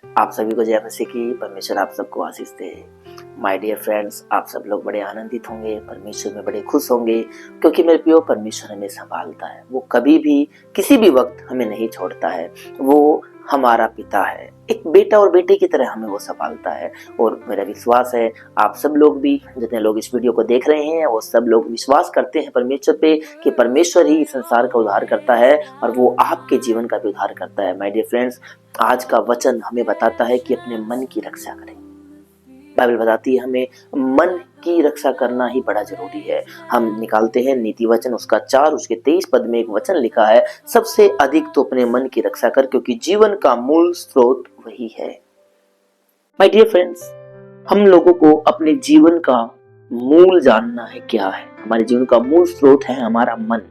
आप सभी को जय मसीह की। परमेश्वर आप सबको आशीष दे। माय डियर फ्रेंड्स, आप सब लोग बड़े आनंदित होंगे, परमेश्वर में बड़े खुश होंगे, क्योंकि मेरे प्रियो परमेश्वर हमें संभालता है। वो कभी भी किसी भी वक्त हमें नहीं छोड़ता है। वो हमारा पिता है, एक बेटा और बेटी की तरह हमें वो संभालता है। और मेरा विश्वास है आप सब लोग भी, जितने लोग इस वीडियो को देख रहे हैं, वो सब लोग विश्वास करते हैं परमेश्वर पे कि परमेश्वर ही संसार का उद्धार करता है और वो आपके जीवन का भी उद्धार करता है। माय डियर फ्रेंड्स, आज का वचन हमें बताता है कि अपने मन की रक्षा करें। बाइबल बताती है हमें मन की रक्षा करना ही बड़ा जरूरी है। हम निकालते हैं नीति वचन उसका 4 उसके 23 पद में एक वचन लिखा है, सबसे अधिक तो अपने मन की रक्षा कर, क्योंकि जीवन का मूल स्रोत वही है। माय डियर फ्रेंड्स, हम लोगों को अपने जीवन का मूल जानना है। क्या है हमारे जीवन का मूल स्रोत? है हमारा मन।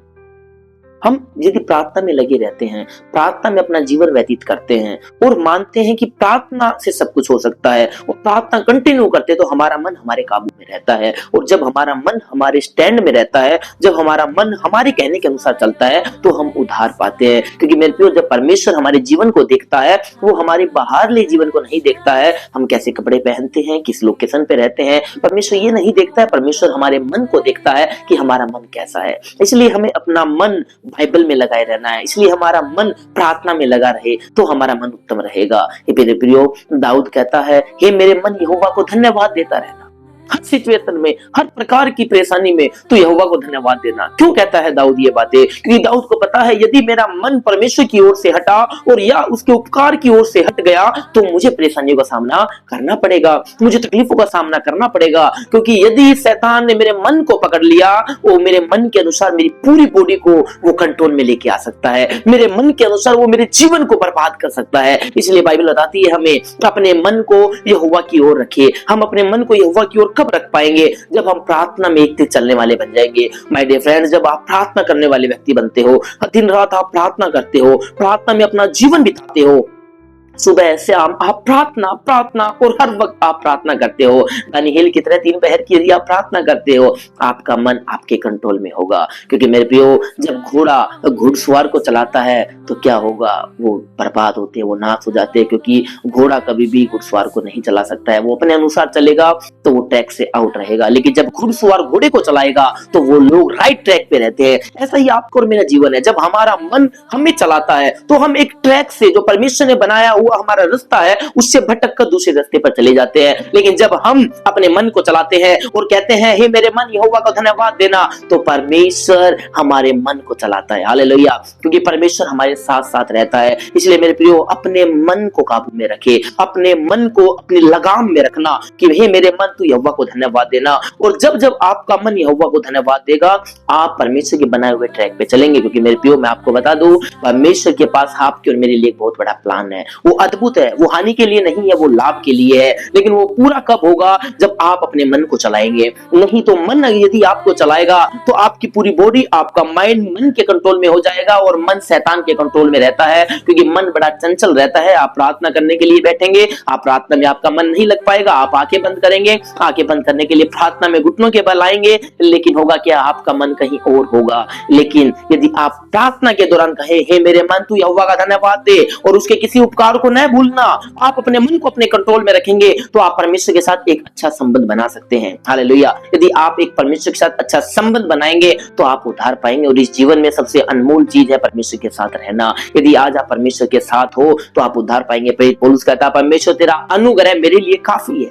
हम यदि प्रार्थना में लगे रहते हैं, प्रार्थना में अपना जीवन व्यतीत करते हैं और मानते हैं कि प्रार्थना से सब कुछ हो सकता है और प्रार्थना कंटिन्यू करते हैं, तो हमारा मन हमारे काबू में रहता है। और जब हमारा मन हमारे स्टैंड में रहता है, जब हमारा मन हमारे कहने के अनुसार चलता है, तो हम उद्धार पाते हैं। क्योंकि मेरे प्रियो, जब परमेश्वर हमारे जीवन को देखता है, वो हमारे बाहरले जीवन को नहीं देखता है। हम कैसे कपड़े पहनते हैं, किस लोकेशन पे रहते हैं, परमेश्वर ये नहीं देखता है। परमेश्वर हमारे मन को देखता है कि हमारा मन कैसा है। इसलिए हमें अपना मन बाइबल में लगाए रहना है। इसलिए हमारा मन प्रार्थना में लगा रहे तो हमारा मन उत्तम रहेगा। मेरे प्रियो, दाऊद कहता है, हे मेरे मन यहोवा को धन्यवाद देता रहना। हर सिचुएशन में, हर प्रकार की परेशानी में तू यहोवा को धन्यवाद देना। क्यों कहता है दाऊद ये बातें? क्योंकि दाऊद को पता है, यदि मेरा मन परमेश्वर की ओर से हटा और या उसके उपकार की ओर से हट गया, तो मुझे परेशानियों का सामना करना पड़ेगा, मुझे तकलीफों का सामना करना पड़ेगा। क्योंकि यदि शैतान ने मेरे मन को पकड़ लिया, वो मेरे मन के अनुसार मेरी पूरी बॉडी को वो कंट्रोल में लेके आ सकता है, मेरे मन के अनुसार वो मेरे जीवन को बर्बाद कर सकता है। इसलिए बाइबल बताती है हमें अपने मन को यहोवा की ओर रखे। हम अपने मन को यहोवा की ओर कब रख पाएंगे? जब हम प्रार्थना में एक चलने वाले बन जाएंगे। माय डियर फ्रेंड्स, जब आप प्रार्थना करने वाले व्यक्ति बनते हो, दिन रात आप प्रार्थना करते हो, प्रार्थना में अपना जीवन बिताते हो, सुबह शाम आप प्रार्थना और हर वक्त आप प्रार्थना करते हो, दानिएल की तरह 3 पहर की यदि आप प्रार्थना करते हो, आपका मन आपके कंट्रोल में होगा। क्योंकि मेरे प्रियो, जब घोड़ा घुड़सवार को चलाता है तो क्या होगा? वो बर्बाद होते हैं, वो नाश हो जाते हैं। क्योंकि घोड़ा कभी भी घुड़सवार को नहीं चला सकता है। वो अपने अनुसार चलेगा तो वो ट्रैक से आउट रहेगा, लेकिन जब घुड़सवार घोड़े को चलाएगा तो वो लोग राइट ट्रैक पे रहते हैं। ऐसा ही आपको और मेरा जीवन है। जब हमारा मन हमें चलाता है तो हम एक ट्रैक से, जो परमेश्वर ने बनाया हुआ हमारा रास्ता है, उससे भटक कर दूसरे रास्ते पर चले जाते हैं। लेकिन जब हम अपने मन को चलाते हैं और कहते हैं, हे मेरे मन यहोवा को धन्यवाद देना, तो परमेश्वर हमारे मन को चलाता है। हालेलुया! क्योंकि परमेश्वर हमारे साथ साथ रहता है। इसलिए मेरे प्रियो, अपने मन को काबू में रखे, अपने मन को अपनी लगाम में रखना कि हे मेरे मन तू यहोवा को धन्यवाद देना। और जब जब आपका मन यहोवा को धन्यवाद देगा, आप परमेश्वर के बनाए हुए ट्रैक पे चलेंगे। क्योंकि मेरे प्रियो, मैं आपको बता दूं, परमेश्वर के पास आपके और मेरे लिए एक बहुत बड़ा प्लान है। वो अद्भुत है, वो हानि के लिए नहीं है, वो लाभ के लिए है। लेकिन वो पूरा कब होगा? जब आप अपने मन को चलाएंगे। नहीं तो मन यदि आपको चलाएगा तो आपकी पूरी बॉडी, आपका माइंड मन के कंट्रोल में हो जाएगा और मन शैतान के कंट्रोल में रहता है। क्योंकि मन बड़ा चंचल रहता है। आप प्रार्थना करने के लिए बैठेंगे, आप प्रार्थना में आपका मन नहीं लग पाएगा, आप आंखें बंद करेंगे, आंखें बंद करने के लिए प्रार्थना में घुटनों के बल आएंगे, लेकिन होगा क्या? आपका मन कहीं और होगा। लेकिन यदि आप प्रार्थना के दौरान कहे, हे मेरे मन तू यहोवा का धन्यवाद दे, और उसके किसी उपकार को न भूलना, आप अपने मन को अपने कंट्रोल में रखेंगे, तो आप परमेश्वर के साथ एक अच्छा संबंध बना सकते हैं। हालेलुया! यदि आप एक परमेश्वर के साथ अच्छा संबंध बनाएंगे तो आप उद्धार पाएंगे। और इस जीवन में सबसे अनमोल चीज है परमेश्वर के साथ रहना। यदि आज आप परमेश्वर के साथ हो तो आप उद्धार पाएंगे। प्रेरित पौलुस कहता है, परमेश्वर तेरा अनुग्रह मेरे लिए काफी है।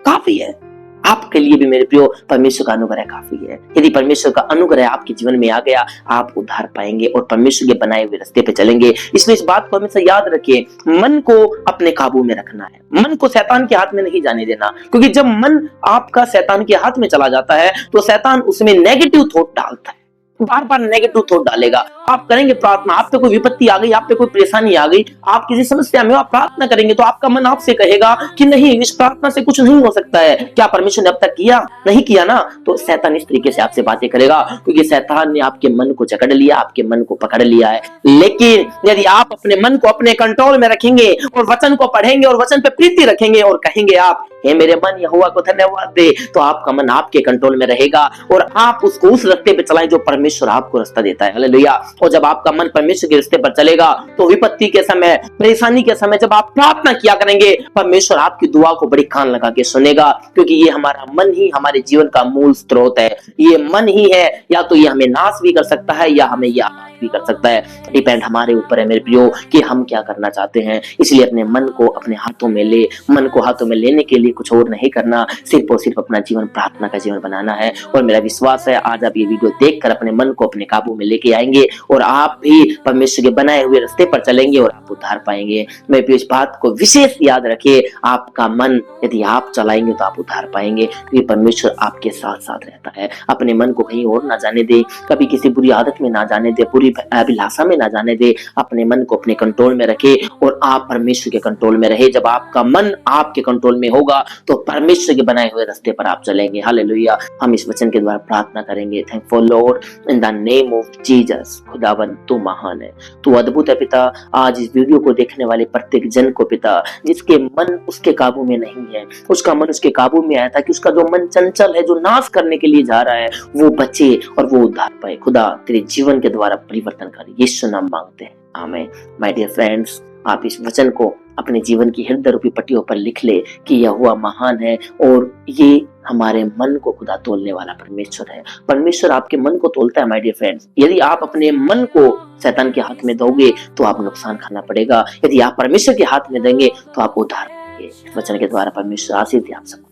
काफी है आपके लिए भी मेरे प्रियो, परमेश्वर का अनुग्रह काफी है। यदि परमेश्वर का अनुग्रह आपके जीवन में आ गया, आप उद्धार पाएंगे और परमेश्वर के बनाए हुए रास्ते पे चलेंगे। इसलिए इस बात को हमेशा याद रखिए, मन को अपने काबू में रखना है, मन को शैतान के हाथ में नहीं जाने देना। क्योंकि जब मन आपका शैतान के हाथ में चला जाता है तो शैतान उसमें नेगेटिव थॉट डालता है, बार बार नेगेटिव थॉट डालेगा। आप करेंगे प्रार्थना, आप पे कोई विपत्ति आ गई, आप पे कोई परेशानी आ गई, आप किसी समस्या में, आप प्रार्थना करेंगे तो आपका मन आपसे कहेगा कि नहीं, इस प्रार्थना से कुछ नहीं हो सकता है। क्या परमेश्वर ने अब तक किया? नहीं किया ना। तो शैतान इस तरीके से आपसे बातें करेगा, क्योंकि शैतान ने आपके मन को जकड़ लिया, आपके मन को पकड़ लिया है। लेकिन यदि आप अपने मन को अपने कंट्रोल में रखेंगे और वचन को पढ़ेंगे और वचन पे प्रीति रखेंगे और कहेंगे आप, हे मेरे मन यहोवा को धन्यवाद दे, तो आपका मन आपके कंट्रोल में रहेगा और आप उसको उस रास्ते पे चलाएं जो परमेश्वर आपको रास्ता देता है। हालेलुया! और जब आपका मन परमेश्वर के रिश्ते पर चलेगा तो विपत्ति के समय, परेशानी के समय जब आप प्रार्थना किया करेंगे, परमेश्वर आपकी दुआ को बड़ी कान लगा के सुनेगा, क्योंकि ये हमारा मन ही हमारे जीवन का मूल स्रोत है। ये मन ही है, या तो ये हमें नाश भी कर सकता है या हमें ये आबाद भी कर सकता है। डिपेंड हमारे ऊपर है मेरे प्रियो कि हम क्या करना चाहते हैं। इसलिए अपने मन को अपने हाथों में ले, मन को हाथों में लेने के लिए कुछ और नहीं करना, सिर्फ और सिर्फ अपना जीवन प्रार्थना का जीवन बनाना है। और मेरा विश्वास है आज आप ये वीडियो देखकर अपने मन को अपने काबू में लेके आएंगे और आप भी परमेश्वर के बनाए हुए रास्ते पर चलेंगे और आप उद्धार पाएंगे। मेरे प्रियो इस बात को विशेष याद रखिए, आपका मन यदि आप चलाएंगे तो आप उद्धार पाएंगे, क्योंकि परमेश्वर आपके साथ साथ रहता है। अपने मन को कहीं और ना जाने दे, कभी किसी बुरी आदत में ना जाने दे, बुरी अभिलाषा में ना जाने दे। अपने मन को अपने कंट्रोल में रखे और आप परमेश्वर के कंट्रोल में रहे। जब आपका मन आपके कंट्रोल में होगा तो परमेश्वर के बनाए हुए रास्ते पर आप चलेंगे। हालेलुया। हम इस वचन के द्वारा प्रार्थना करेंगे। Thankful Lord in the name of Jesus. खुदावन तू महान है, तू अद्भुत है पिता। आज इस वीडियो को देखने वाले प्रत्येक जन को पिता, जिसके मन उसके काबू में नहीं है, उसका मन उसके काबू में आया था कि उसका जो मन चंचल है, जो नाश करने के लिए जा रहा है, वो बचे और वो उद्धार पाए। खुदा तेरे जीवन के द्वारा परिवर्तन कर, यीशु नाम मांगते हैं, आमीन। माय डियर फ्रेंड्स, आप इस वचन को अपने जीवन की हृदय रूपी पट्टियों पर लिख ले कि यहोवा महान है और ये हमारे मन को खुदा तोलने वाला परमेश्वर है। परमेश्वर आपके मन को तोलता है माय डियर फ्रेंड्स। यदि आप अपने मन को शैतान के हाथ में दोगे तो आप नुकसान खाना पड़ेगा, यदि आप परमेश्वर के हाथ में देंगे तो आप उद्धार पाएंगे। इस वचन के द्वारा परमेश्वर आशीष दे आप सबको।